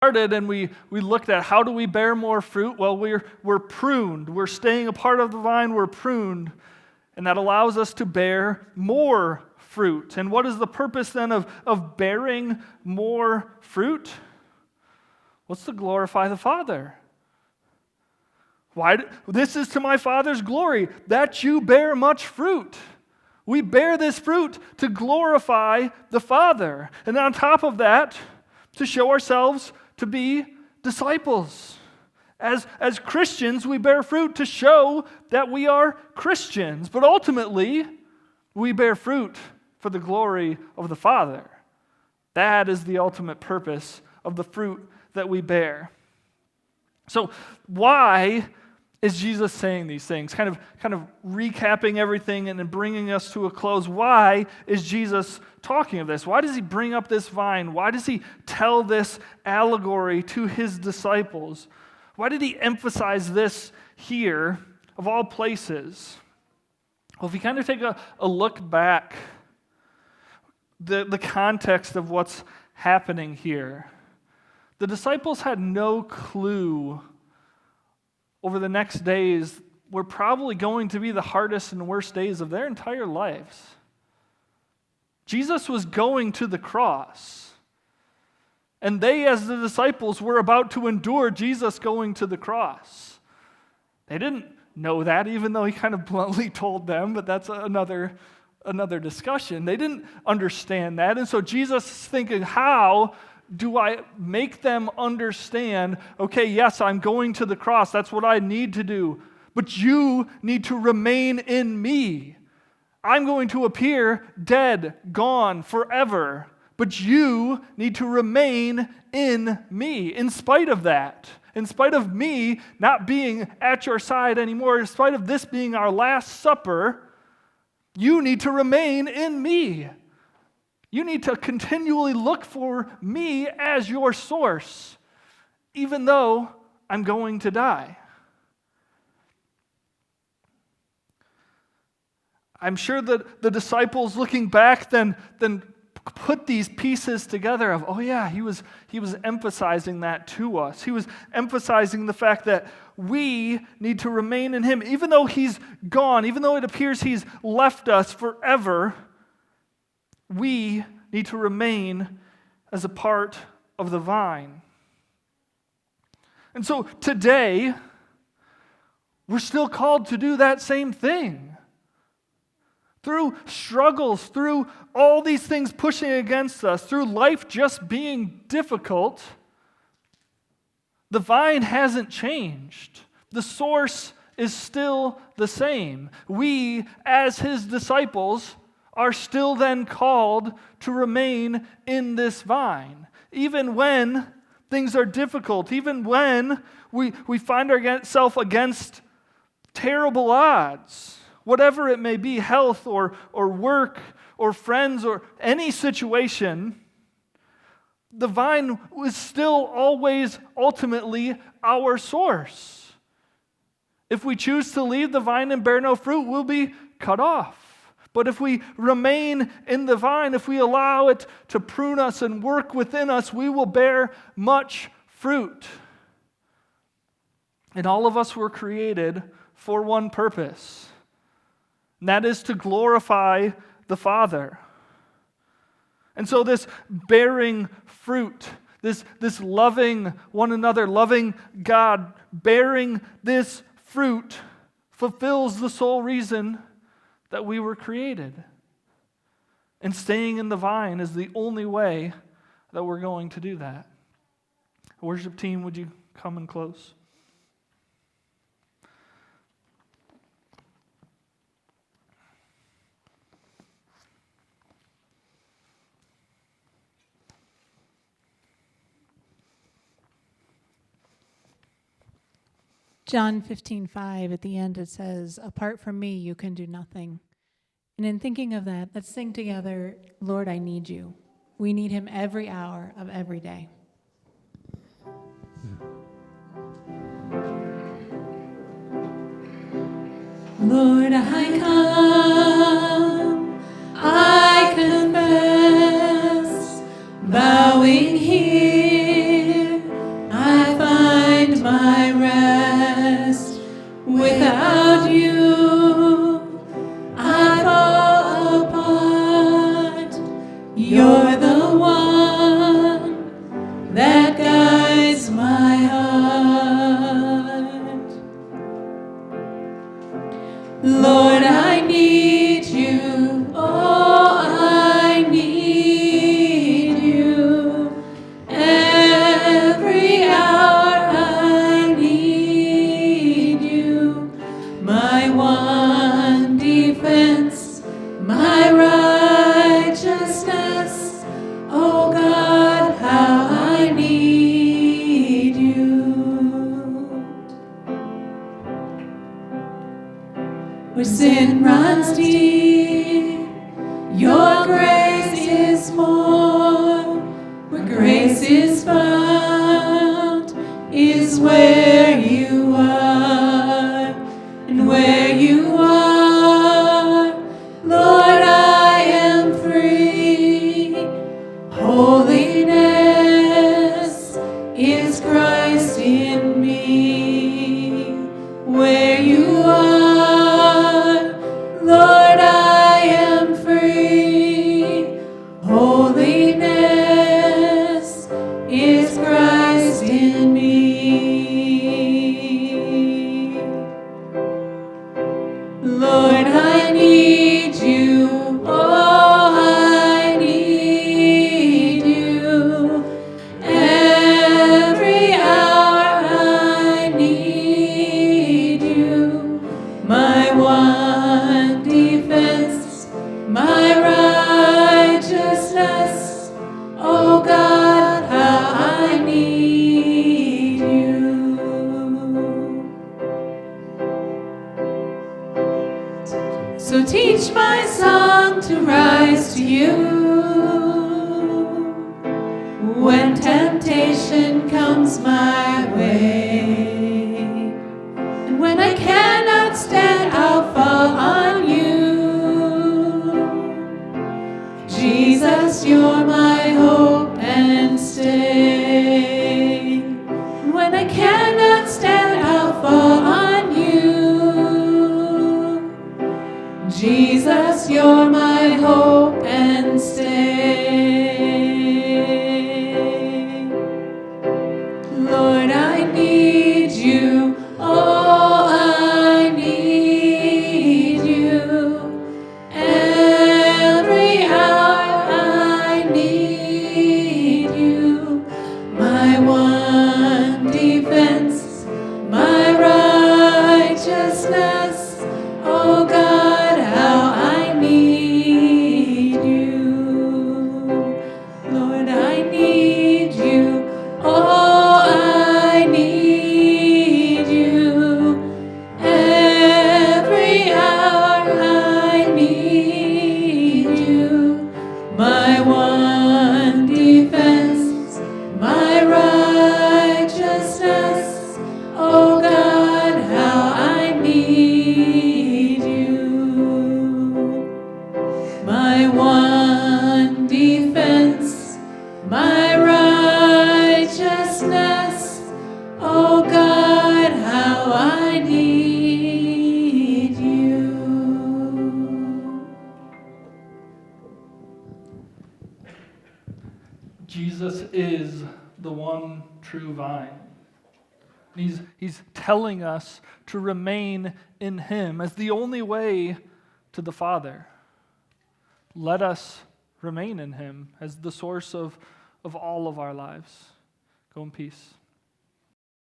started and we looked at how do we bear more fruit. Well, we're pruned. We're staying a part of the vine. We're pruned. And that allows us to bear more fruit. And what is the purpose then of bearing more fruit? What's to glorify the Father? This is to my Father's glory, that you bear much fruit. We bear this fruit to glorify the Father. And on top of that, to show ourselves to be disciples. As Christians, we bear fruit to show that we are Christians. But ultimately, we bear fruit for the glory of the Father. That is the ultimate purpose of the fruit that we bear. So why is Jesus saying these things? Kind of recapping everything and then bringing us to a close. Why is Jesus talking of this? Why does he bring up this vine? Why does he tell this allegory to his disciples? Why did he emphasize this here, of all places? Well, if you kind of take a look back, the context of what's happening here, the disciples had no clue over the next days were probably going to be the hardest and worst days of their entire lives. Jesus was going to the cross. And they, as the disciples, were about to endure Jesus going to the cross. They didn't know that, even though he kind of bluntly told them, but that's another discussion. They didn't understand that. And so Jesus is thinking, how do I make them understand, okay, yes, I'm going to the cross. That's what I need to do. But you need to remain in me. I'm going to appear dead, gone, forever. But you need to remain in me. In spite of that, in spite of me not being at your side anymore, in spite of this being our last supper, you need to remain in me. You need to continually look for me as your source, even though I'm going to die. I'm sure that the disciples looking back then put these pieces together of, oh yeah, he was emphasizing that to us. He was emphasizing the fact that we need to remain in him. Even though he's gone, even though it appears he's left us forever, we need to remain as a part of the vine. And so today, we're still called to do that same thing. Through struggles, through all these things pushing against us, through life just being difficult, the vine hasn't changed. The source is still the same. We, as his disciples, are still then called to remain in this vine. Even when things are difficult, even when we find ourselves against terrible odds, whatever it may be, health or work or friends or any situation, the vine is still always ultimately our source. If we choose to leave the vine and bear no fruit, we'll be cut off. But if we remain in the vine, if we allow it to prune us and work within us, we will bear much fruit. And all of us were created for one purpose, and that is to glorify the Father. And so this bearing fruit, this loving one another, loving God, bearing this fruit fulfills the sole reason that we were created. And staying in the vine is the only way that we're going to do that. Worship team, would you come and close? John 15:5, at the end it says, apart from me, you can do nothing. And in thinking of that, let's sing together, Lord, I need you. We need him every hour of every day. Lord, I come, I confess, bowing here where sin runs deep. Your grace is more, where grace is found, is where you are, and where you are, Lord, I am free. Holiness is Christ in me. Where you are, Lord, I am free. Holiness is Christ in me. Lord, I need you. Oh, I need you. Every hour I need you. My one defense, my righteousness. Oh God, how I need you. So teach my song to rise to you when temptation comes my way, and when I cannot stand, I'll fall on you. Jesus, you're my hope and stay. And when I cannot stand, I'll fall on you. Jesus, you're my hope and stay. Lord, I need you. Oh, I need you. Every hour I need you. My one defense, my righteousness. Oh God, how I need you. Lord, I need you. Oh, I need you. Every hour I need you. My one defense, my righteousness. Oh God, how I need you. My one defense, my righteousness. Oh God, how I need you. Jesus is the one true vine. He's telling us to remain in him as the only way to the Father. Let us remain in him as the source of all of our lives. Go in peace.